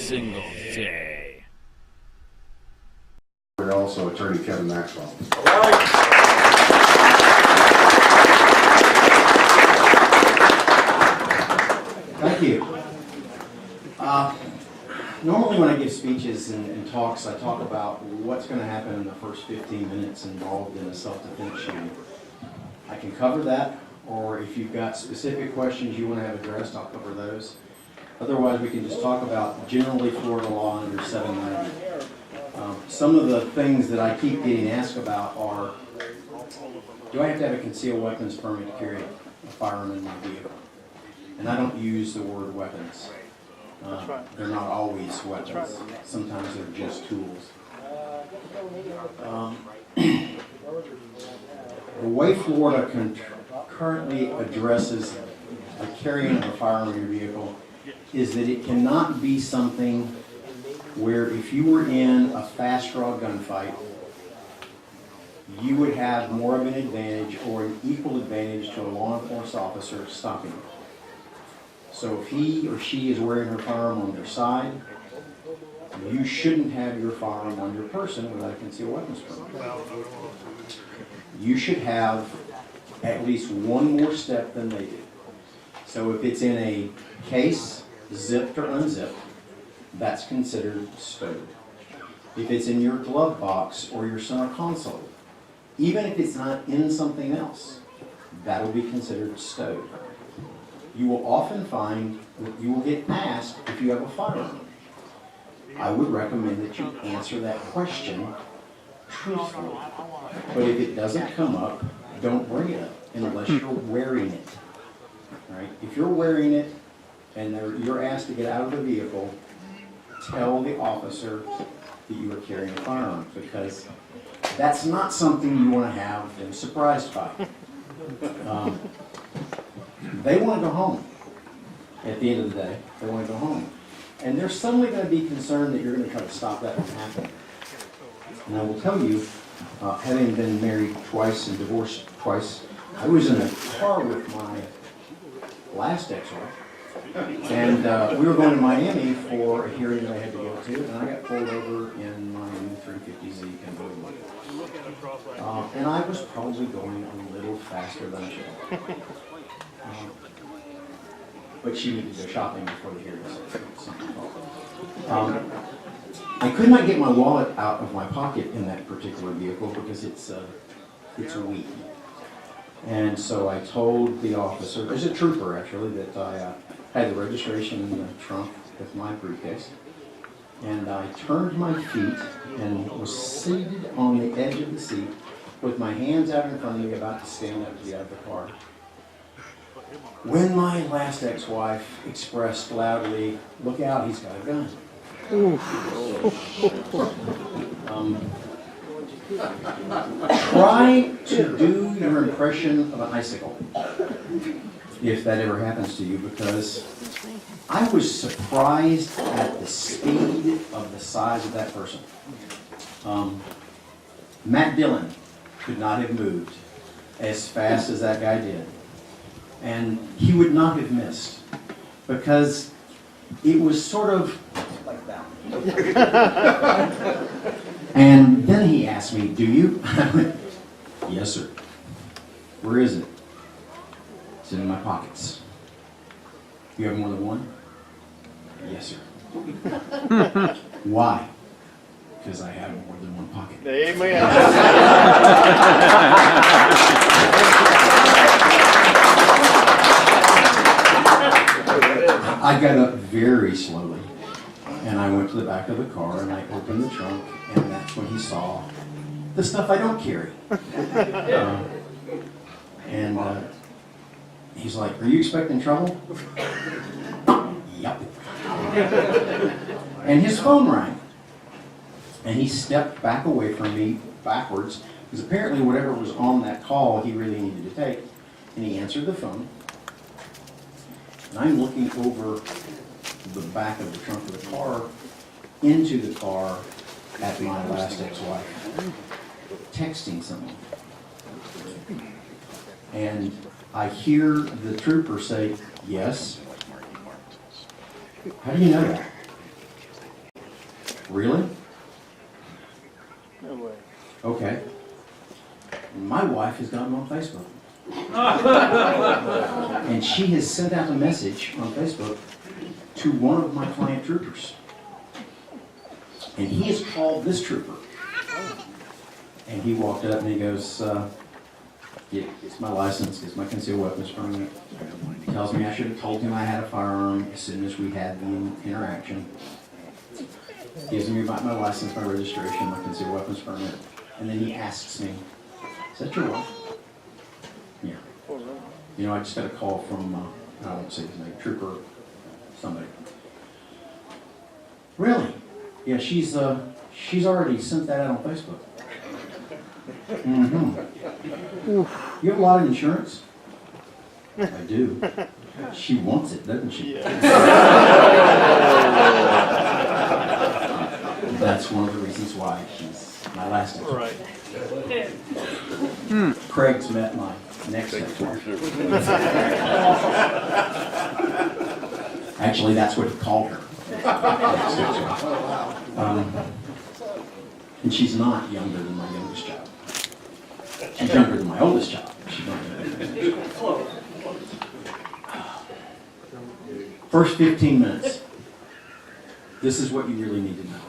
single day. We're also Attorney Kevin Maxwell. Thank you. Normally when I give speeches and talks, I talk about what's going to happen in the first 15 minutes involved in a self-defense shooting. I can cover that, or if you've got specific questions you want to have addressed, I'll cover those. Otherwise, we can just talk about generally Florida law under 790. Some of the things that I keep getting asked about are, do I have to have a concealed weapons permit to carry a firearm in my vehicle? And I don't use the word weapons. They're not always weapons. Sometimes they're just tools. The way Florida currently addresses the carrying of a firearm in your vehicle is that it cannot be something where if you were in a fast draw gunfight, you would have more of an advantage or an equal advantage to a law enforcement officer stopping you. So if he or she is wearing her firearm on their side, you shouldn't have your firearm on your person without a concealed weapons permit. You should have at least one more step than they do. So if it's in a case, zipped or unzipped, that's considered stowed. If it's in your glove box or your center console, even if it's not in something else, that'll be considered stowed. You will often find that you will get asked if you have a firearm. I would recommend that you answer that question truthfully. But if it doesn't come up, don't bring it up unless you're wearing it. Right? If you're wearing it and you're asked to get out of the vehicle, tell the officer that you are carrying a firearm, because that's not something you want to have them surprised by. They want to go home at the end of the day. They want to go home. And they're suddenly going to be concerned that you're going to try to stop that from happening. And I will tell you, having been married twice and divorced twice, I was in a car with my last ex-wife, and we were going to Miami for a hearing that I had to go to, and I got pulled over in my new 350Z convertible. And I was probably going a little faster than I should. But she needed to go shopping before the hearing, so I could not get my wallet out of my pocket in that particular vehicle because it's weak. And so I told the officer, there's a trooper actually, that I had the registration in the trunk with my briefcase. And I turned my feet and was seated on the edge of the seat with my hands out in front of me about to stand up to get out of the car, when my last ex-wife expressed loudly, "Look out, he's got a gun." Try to do your impression of an icicle, if that ever happens to you, because I was surprised at the speed of the size of that person. Matt Dillon could not have moved as fast as that guy did. And he would not have missed, because it was sort of like that. And then he asked me, "Do you?" I went, "Yes, sir." "Where is it?" "It's in my pockets." "You have more than one?" "Yes, sir." "Why?" "Because I have more than one pocket." Amen. I got up very slowly, and I went to the back of the car, and I opened the trunk, and that's when he saw the stuff I don't carry. He's like, "Are you expecting trouble?" "Yep." And his phone rang, and he stepped back away from me backwards, because apparently whatever was on that call he really needed to take, and he answered the phone. And I'm looking over the back of the trunk of the car into the car at my last ex-wife, texting someone. And I hear the trooper say, "Yes." "How do you know that?" Really? No way. Okay. My wife has gotten on Facebook. And she has sent out a message on Facebook to one of my client troopers. And he has called this trooper. And he walked up and he goes, gets my license, gets my concealed weapons permit. Tells me I should have told him I had a firearm as soon as we had the interaction. Gives me my license, my registration, my concealed weapons permit. And then he asks me, is that your wife? Yeah. You know, I just got a call from, I won't say his name, trooper, somebody. Really? Yeah, she's already sent that out on Facebook. Mm-hmm. You have a lot of insurance? I do. She wants it, doesn't she? That's one of the reasons why she's my last name. Right. Craig's met my next ex-wife. Actually, that's what he called her. And she's not younger than my youngest child. She's younger than my oldest child. She's not younger than my youngest child. First 15 minutes. This is what you really need to know.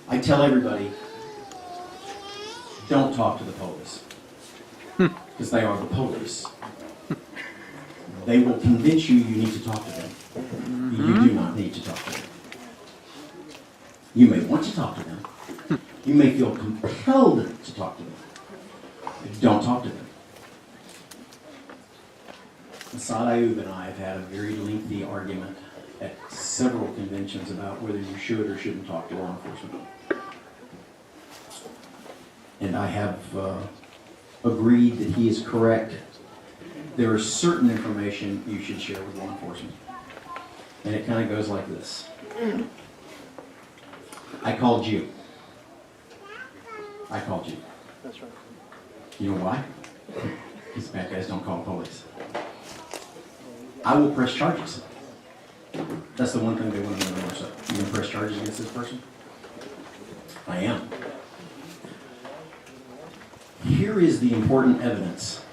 I tell everybody, don't talk to the police. Because they are the police. They will convince you you need to talk to them. You do not need to talk to them. You may want to talk to them. You may feel compelled to talk to them. Don't talk to them. Asad Ayub and I have had a very lengthy argument at several conventions about whether you should or shouldn't talk to law enforcement. And I have agreed that he is correct. There is certain information you should share with law enforcement. And it kind of goes like this. I called you. I called you. That's right. You know why? Because bad guys don't call the police. I will press charges. That's the one thing they want to know more so. You going to press charges against this person? I am. Here is the important evidence.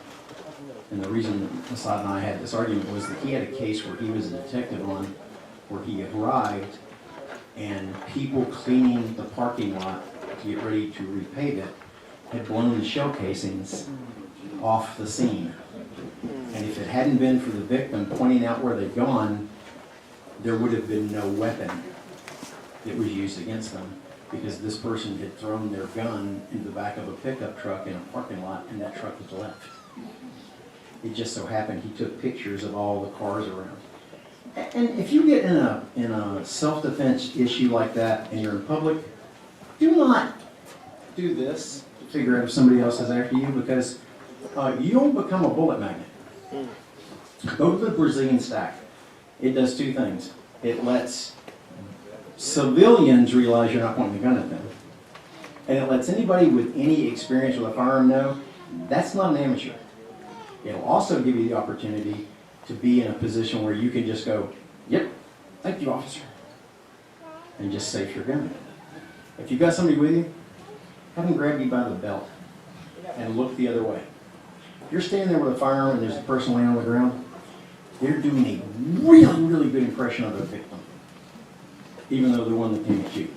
And the reason Assad and I had this argument was that he had a case where he was a detective on, where he arrived and people cleaning the parking lot to get ready to repave it had blown the shell casings off the scene. And if it hadn't been for the victim pointing out where they'd gone, there would have been no weapon that was used against them, because this person had thrown their gun into the back of a pickup truck in a parking lot, and that truck was left. It just so happened he took pictures of all the cars around. And if you get in a self-defense issue like that and you're in public, do not do this to figure out if somebody else is after you, because you'll become a bullet magnet. Go to the Brazilian stack. It does two things. It lets civilians realize you're not pointing a gun at them. And it lets anybody with any experience with a firearm know that's not an amateur. It'll also give you the opportunity to be in a position where you can just go, yep, thank you, officer, and just safe your gun. If you've got somebody with you, have them grab you by the belt and look the other way. If you're standing there with a firearm and there's a person laying on the ground, they're doing a really, really good impression of their victim, even though they're one that came at you.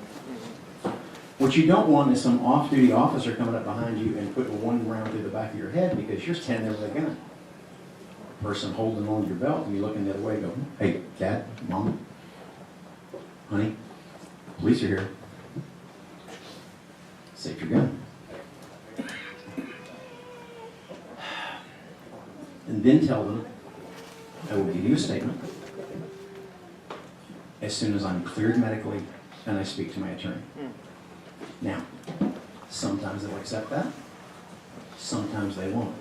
What you don't want is some off-duty officer coming up behind you and putting one round through the back of your head because you're standing there with a gun. A person holding on your belt and you're looking the other way, go, hey, Dad, Mom, honey, police are here. Safe your gun. And then tell them, I will give you a statement as soon as I'm cleared medically and I speak to my attorney. Now, sometimes they'll accept that, sometimes they won't.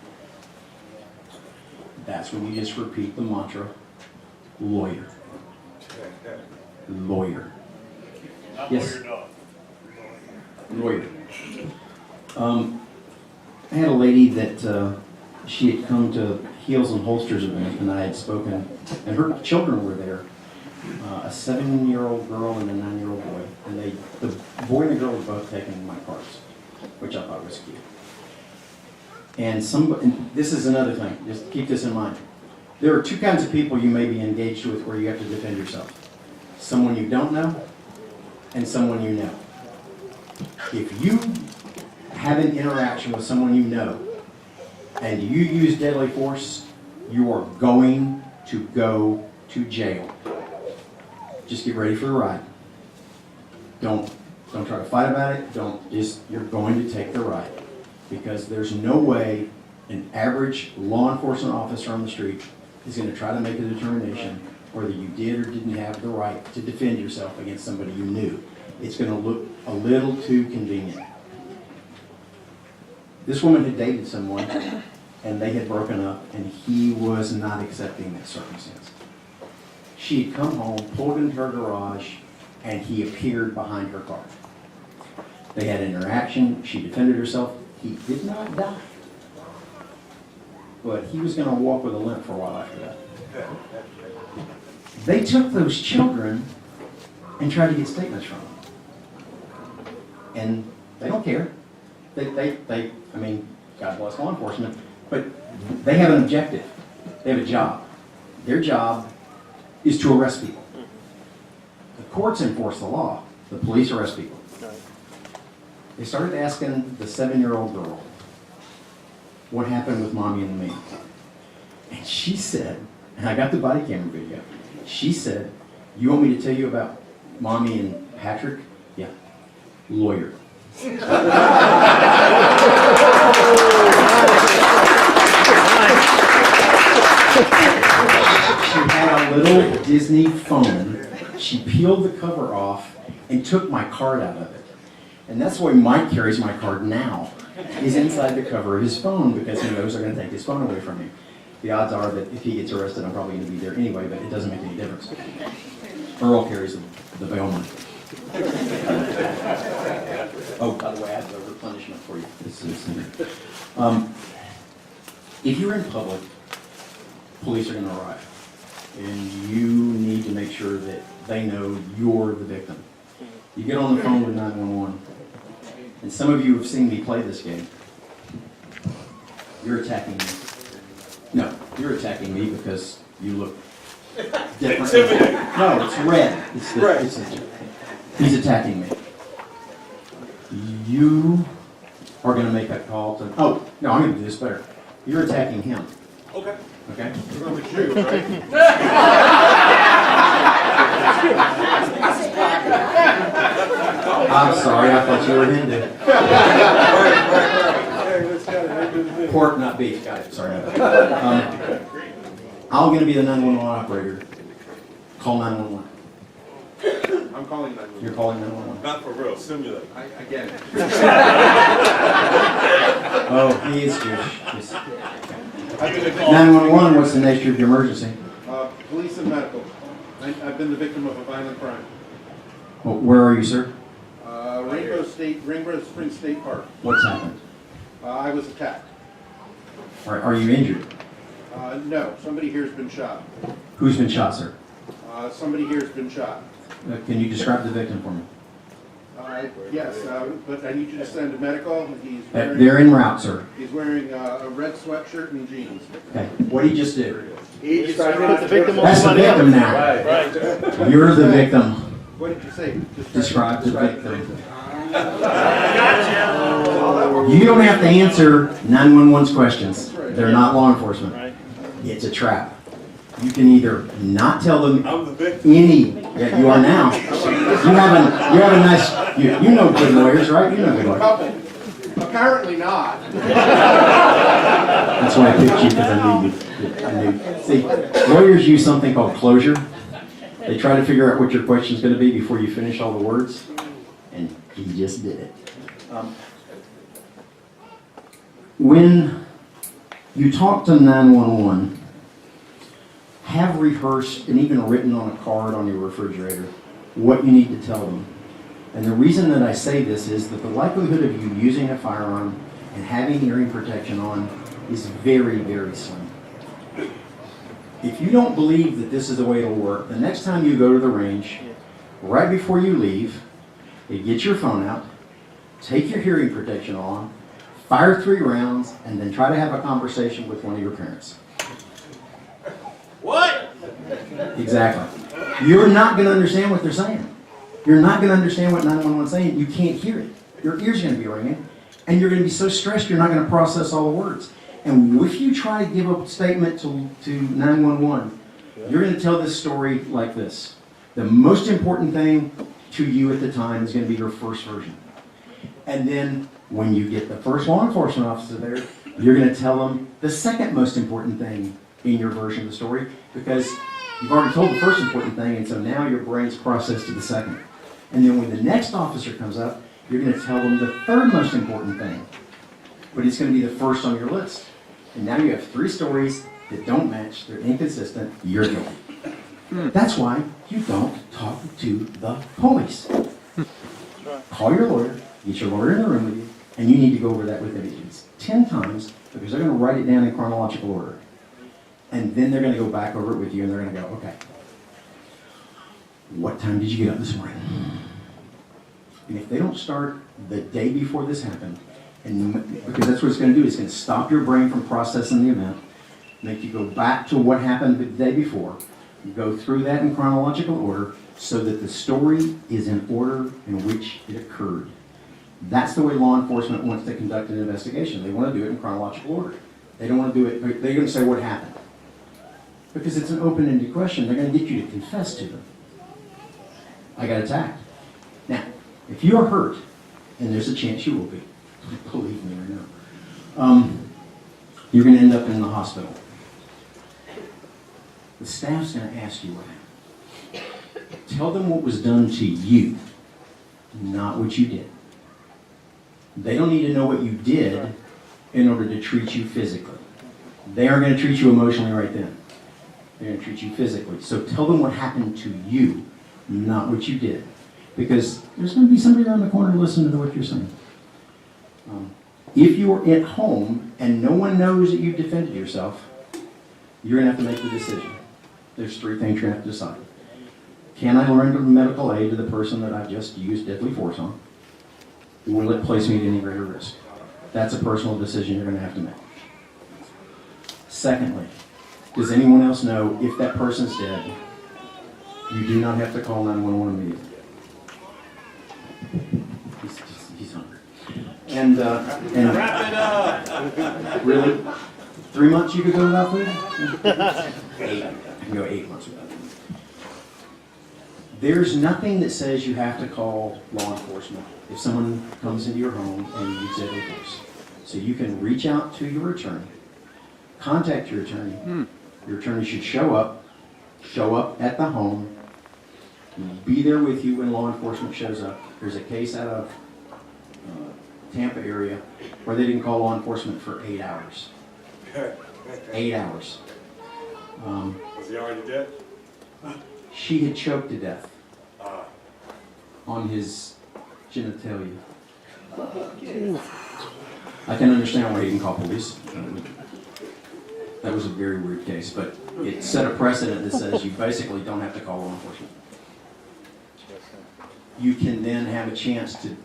That's when you just repeat the mantra, lawyer. Lawyer. Yes? Lawyer. I had a lady that she had come to Heels and Holsters event, and I had spoken, and her children were there. a 7-year-old girl and a 9-year-old boy. And the boy and the girl were both taking my cards, which I thought was cute. And this is another thing, just keep this in mind. There are two kinds of people you may be engaged with where you have to defend yourself. Someone you don't know and someone you know. If you have an interaction with someone you know and you use deadly force, you are going to go to jail. Just get ready for the ride. Don't try to fight about it. You're going to take the ride. Because there's no way an average law enforcement officer on the street is going to try to make a determination whether you did or didn't have the right to defend yourself against somebody you knew. It's going to look a little too convenient. This woman had dated someone and they had broken up and he was not accepting that circumstance. She had come home, pulled into her garage, and he appeared behind her car. They had an interaction, she defended herself. He did not die, but he was going to walk with a limp for a while after that. They took those children and tried to get statements from them. And they don't care. I mean, God bless law enforcement, but they have an objective. They have a job. Their job is to arrest people. The courts enforce the law. The police arrest people. They started asking the 7-year-old girl what happened with Mommy and me. And she said, and I got the body camera video, she said, you want me to tell you about Mommy and Patrick? Yeah. Lawyer. She had a little Disney phone. She peeled the cover off and took my card out of it. And that's why Mike carries my card now. He's inside the cover of his phone because he knows they're going to take his phone away from him. The odds are that if he gets arrested, I'm probably going to be there anyway, but it doesn't make any difference. Earl carries the bail money. Oh, by the way, I have a replenishment for you. If you're in public, police are going to arrive. And you need to make sure that they know you're the victim. You get on the phone with 911. And some of you have seen me play this game. You're attacking me. No, you're attacking me because you look different. No, it's red. He's attacking me. You are going to make that call to... Oh, no, I'm going to do this better. You're attacking him. Okay. Okay? We're going to shoot, right? I'm sorry, I thought you were Hindu. Pork, not beef. Got it. Sorry. I'm going to be the 911 operator. Call 911. I'm calling 911. You're calling 911. Not for real, simulate. I get it. Oh, he is Jewish. Yes. 911, what's the nature of your emergency? Police and medical. I've been the victim of a violent crime. Well, where are you, sir? Rainbow Springs State Park. What's happened? I was attacked. Are you injured? No, somebody here has been shot. Who's been shot, sir? Somebody here has been shot. Can you describe the victim for me? Yes, but I need you to send a medical. They're en route, sir. He's wearing a red sweatshirt and jeans. Okay, what did he just do? He just the victim on That's the somebody victim else. now. Right. You're the victim. What did you say? Describe the victim. You don't have to answer 911's questions. They're not law enforcement. Right. It's a trap. You can either not tell them I'm the victim. yeah, you are now. You have a nice, you know good lawyers, right? You know good lawyers. Couple. Apparently not. That's why I picked you, because I knew. See, lawyers use something called closure. They try to figure out what your question's going to be before you finish all the words, and he just did it. When you talk to 911, have rehearsed and even written on a card on your refrigerator what you need to tell them. And the reason that I say this is that the likelihood of you using a firearm and having hearing protection on is very, very slim. If you don't believe that this is the way it'll work, the next time you go to the range, right before you leave, you get your phone out, take your hearing protection on, fire 3 rounds, and then try to have a conversation with one of your parents. What? Exactly. You're not going to understand what they're saying. You're not going to understand what 911 is saying. You can't hear it. Your ears are going to be ringing, and you're going to be so stressed you're not going to process all the words. And if you try to give a statement to 911, you're going to tell this story like this. The most important thing to you at the time is going to be your first version. And then when you get the first law enforcement officer there, you're going to tell them the second most important thing in your version of the story, because you've already told the first important thing, and so now your brain's processed to the second. And then when the next officer comes up, you're going to tell them the third most important thing, but it's going to be the first on your list. And now you have 3 stories that don't match, they're inconsistent, you're guilty. That's why you don't talk to the police. Call your lawyer, get your lawyer in the room with you, and you need to go over that with agents 10 times, because they're going to write it down in chronological order. And then they're going to go back over it with you, and they're going to go, okay, what time did you get up this morning? And if they don't start the day before this happened, and because that's what it's going to do, it's going to stop your brain from processing the event, make you go back to what happened the day before, go through that in chronological order, so that the story is in order in which it occurred. That's the way law enforcement wants to conduct an investigation. They want to do it in chronological order. They don't want to do it, they're going to say what happened. Because it's an open-ended question, they're going to get you to confess to them. I got attacked. Now, if you're hurt, and there's a chance you will be, believe me right now, you're going to end up in the hospital. The staff's going to ask you what happened. Tell them what was done to you, not what you did. They don't need to know what you did in order to treat you physically. They aren't going to treat you emotionally right then. They're going to treat you physically. So tell them what happened to you, not what you did. Because there's going to be somebody around the corner listening to what you're saying. If you're at home and no one knows that you defended yourself, you're going to have to make the decision. There's 3 things you're going to have to decide. Can I render medical aid to the person that I've just used deadly force on? Will it place me at any greater risk? That's a personal decision you're going to have to make. Secondly, does anyone else know if that person's dead, you do not have to call 911 immediately? He's hungry. And Wrap it up. Really? 3 months you could go without food? 8. You can go 8 months without food. There's nothing that says you have to call law enforcement if someone comes into your home and you use deadly force. So you can reach out to your attorney, contact your attorney. Your attorney should show up at the home, be there with you when law enforcement shows up. There's a case out of Tampa area where they didn't call law enforcement for 8 hours. 8 hours. Was he already dead? She had choked to death on his genitalia. I can understand why he didn't call police. That was a very weird case, but it set a precedent that says you basically don't have to call law enforcement. You can then have a chance to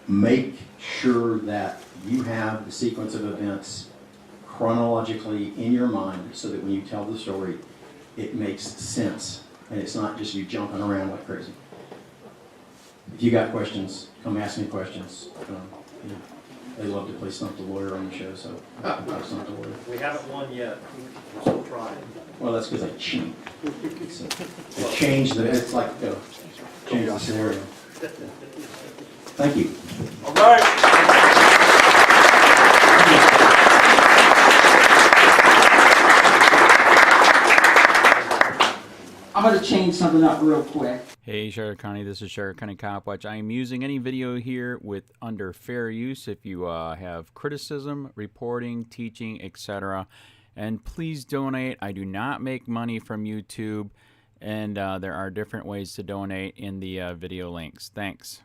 make sure that you have the sequence of events chronologically in your mind so that when you tell the story, it makes sense and it's not just you jumping around like crazy. If you got questions, come ask me questions. They love to play Stump the Lawyer on the show, so I can play Stump the Lawyer. We haven't won yet. We're still trying. Well, that's because I cheat. So, I change the, it's like, change the scenario. Thank you. All right. I'm going to change something up real quick. Hey Sheriff County, this is Sheriff County COPWATCH. I am using any video here with under fair use if you have criticism, reporting, teaching, etc. And please donate. I do not make money from YouTube, and there are different ways to donate in the video links. Thanks.